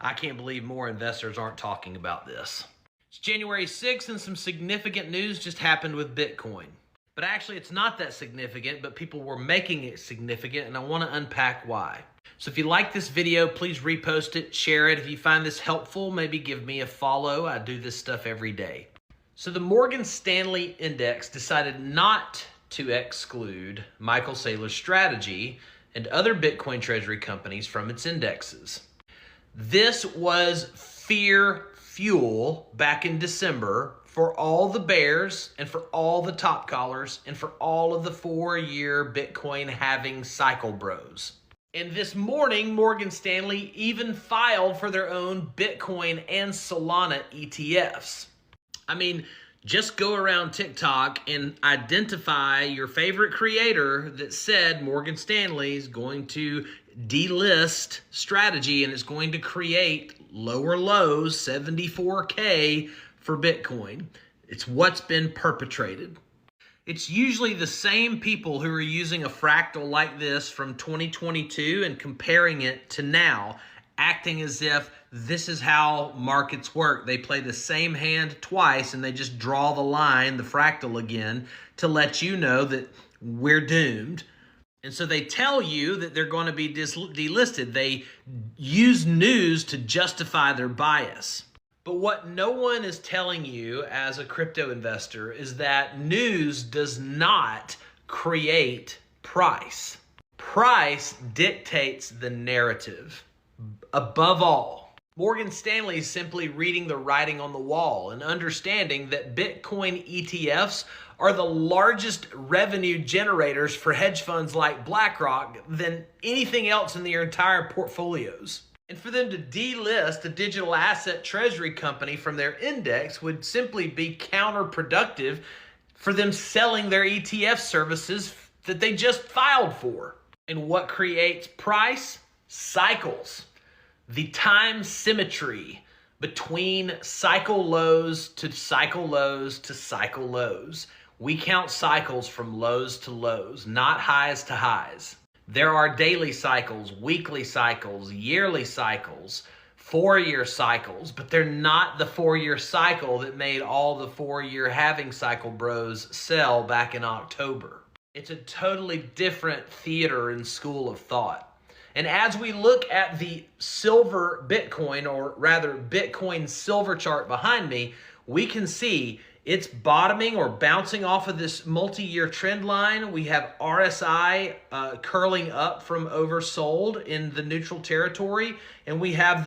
I can't believe more investors aren't talking about this. It's January 6th and some significant news just happened with Bitcoin. But actually it's not that significant, but people were making it significant and I want to unpack why. So if you like this video, please repost it, share it. If you find this helpful, maybe give me a follow. I do this stuff every day. So the Morgan Stanley Index decided not to exclude Michael Saylor's strategy and other Bitcoin treasury companies from its indexes. This was fear fuel back in December for all the bears and for all the top collars and for all of the 4-year Bitcoin halving cycle bros. And this morning, Morgan Stanley even filed for their own Bitcoin and Solana ETFs. I mean, just go around TikTok and identify your favorite creator that said Morgan Stanley is going to delist strategy and is going to create lower lows, 74K for Bitcoin. It's what's been perpetrated. It's usually the same people who are using a fractal like this from 2022 and comparing it to now, acting as if this is how markets work. They play the same hand twice and they just draw the line, the fractal again, to let you know that we're doomed. And so they tell you that they're going to be delisted. They use news to justify their bias. But what no one is telling you as a crypto investor is that news does not create price. Price dictates the narrative. Above all, Morgan Stanley is simply reading the writing on the wall and understanding that Bitcoin ETFs are the largest revenue generators for hedge funds like BlackRock than anything else in their entire portfolios. And for them to delist a digital asset treasury company from their index would simply be counterproductive for them selling their ETF services that they just filed for. And what creates price? Cycles. The time symmetry between cycle lows to cycle lows to cycle lows. We count cycles from lows to lows, not highs to highs. There are daily cycles, weekly cycles, yearly cycles, 4-year cycles, but they're not the 4-year cycle that made all the 4-year halving cycle bros sell back in October. It's a totally different theater and school of thought. And as we look at the silver Bitcoin, or rather Bitcoin silver chart behind me, we can see it's bottoming or bouncing off of this multi-year trend line. We have RSI curling up from oversold in the neutral territory, and we have